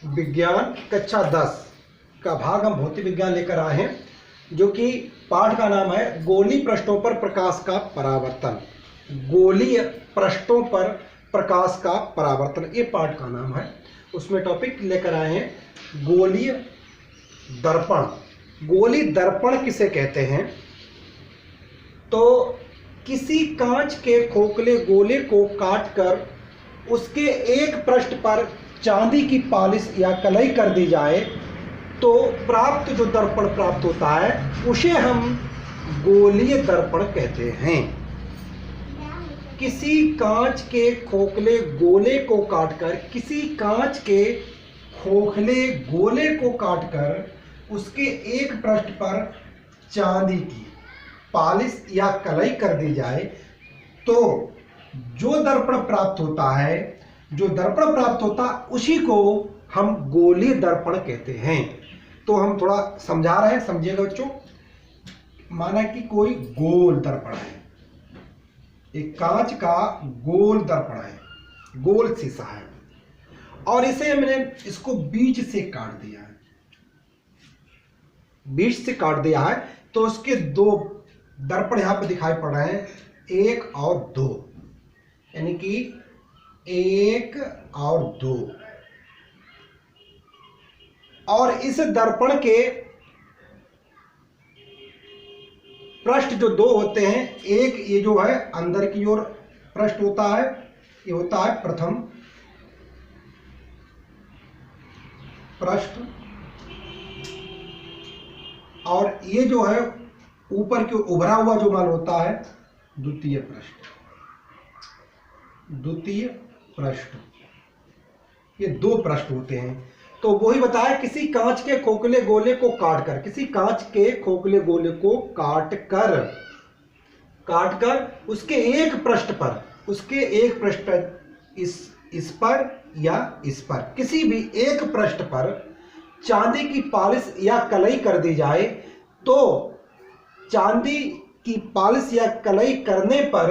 विज्ञान कक्षा 10 का भाग हम भौतिक विज्ञान लेकर आए हैं, जो कि पाठ का नाम है गोलीय पृष्ठों पर प्रकाश का परावर्तन। गोलीय पृष्ठों पर प्रकाश का परावर्तन, ये पाठ का नाम है। उसमें टॉपिक लेकर आए हैं गोलीय दर्पण। गोलीय दर्पण किसे कहते हैं? तो किसी कांच के खोखले गोले को काटकर उसके एक पृष्ठ पर चांदी की पॉलिश या कलई कर दी जाए तो प्राप्त जो दर्पण प्राप्त होता है उसे हम गोलीय दर्पण कहते हैं। किसी कांच के खोखले गोले को काटकर उसके एक पृष्ठ पर चांदी की पॉलिश या कलई कर दी जाए तो जो दर्पण प्राप्त होता है उसी को हम गोलीय दर्पण कहते हैं। तो हम थोड़ा समझा रहे हैं, समझिएगा बच्चों। माना कि कोई गोल दर्पण है, एक कांच का गोल दर्पण है, गोल शीशा है, और इसे मैंने इसको बीच से काट दिया है तो उसके दो दर्पण यहां पर दिखाई पड़ रहे हैं, 1 और 2, यानी कि 1 और 2। और इस दर्पण के पृष्ठ जो 2 होते हैं, एक ये जो है अंदर की ओर पृष्ठ होता है, ये होता है प्रथम पृष्ठ, और ये जो है ऊपर की उभरा हुआ जो माल होता है द्वितीय पृष्ठ। ये 2 पृष्ठ होते हैं। तो वही बताया, किसी कांच के खोखले गोले को काटकर उसके एक पृष्ठ पर इस पर या इस पर किसी भी एक पृष्ठ पर चांदी की पॉलिश या कलई कर दी जाए तो चांदी की पॉलिश या कलई करने पर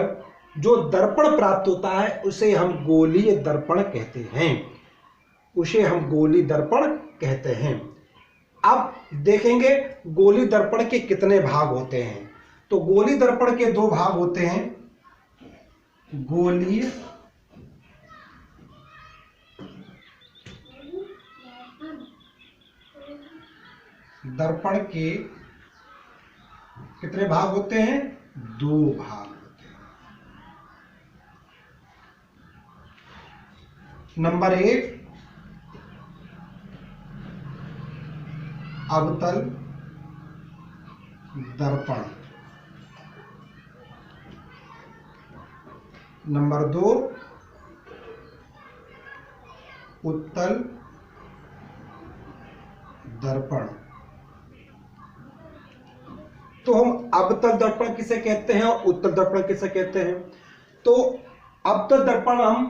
जो दर्पण प्राप्त होता है उसे हम गोलीय दर्पण कहते हैं। अब देखेंगे गोलीय दर्पण के कितने भाग होते हैं। तो गोलीय दर्पण के 2 भाग होते हैं। गोलीय दर्पण के कितने भाग होते हैं? 2 भाग होते हैं। नंबर 1 अवतल दर्पण, नंबर 2 उत्तल दर्पण। तो हम अवतल दर्पण किसे कहते हैं और उत्तल दर्पण किसे कहते हैं? तो अवतल दर्पण हम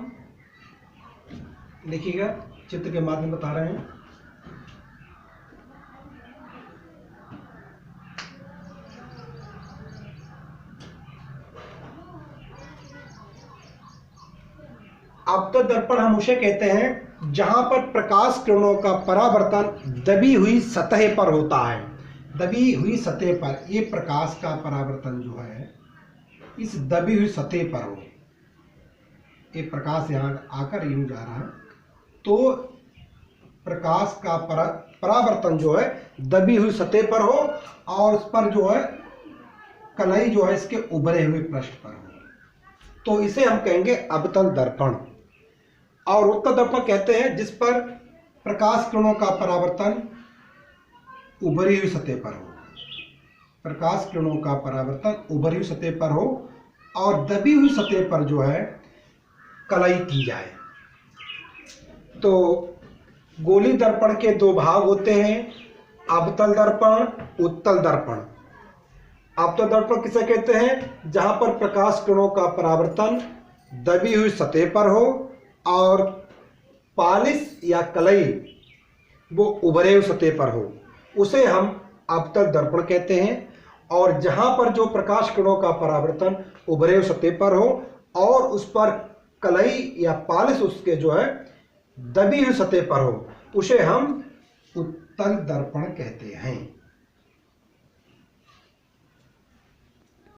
देखिएगा, चित्र के माध्यम बता रहे हैं। अवतल दर्पण हम उसे कहते हैं जहां पर प्रकाश किरणों का परावर्तन दबी हुई सतह पर होता है। दबी हुई सतह पर ये प्रकाश का परावर्तन जो है इस दबी हुई सतह पर हो, ये प्रकाश यहां आकर यूं जा रहा है तो प्रकाश का परावर्तन जो है दबी हुई सतह पर हो और उस पर जो है कलई जो है इसके उभरे हुए पृष्ठ पर हो, तो इसे हम कहेंगे अवतल दर्पण। और उत्तल दर्पण कहते हैं जिस पर प्रकाश किरणों का परावर्तन उभरी हुई सतह पर हो, प्रकाश किरणों का परावर्तन उभरी हुई सतह पर हो और दबी हुई सतह पर जो है कलई की जाए। तो गोलीय दर्पण के 2 भाग होते हैं, अवतल दर्पण, उत्तल दर्पण। अवतल दर्पण किसे कहते हैं? जहां पर प्रकाश किरणों का परावर्तन दबी हुई सतह पर हो और पॉलिश या कलई वो उभरे हुए सतह पर हो, उसे हम अवतल दर्पण कहते हैं। और जहां पर जो प्रकाश किरणों का परावर्तन उभरे हुए सतह पर हो और उस पर कलई या पॉलिश उसके जो है दबी हुई सतह पर हो, उसे हम उत्तल दर्पण कहते हैं।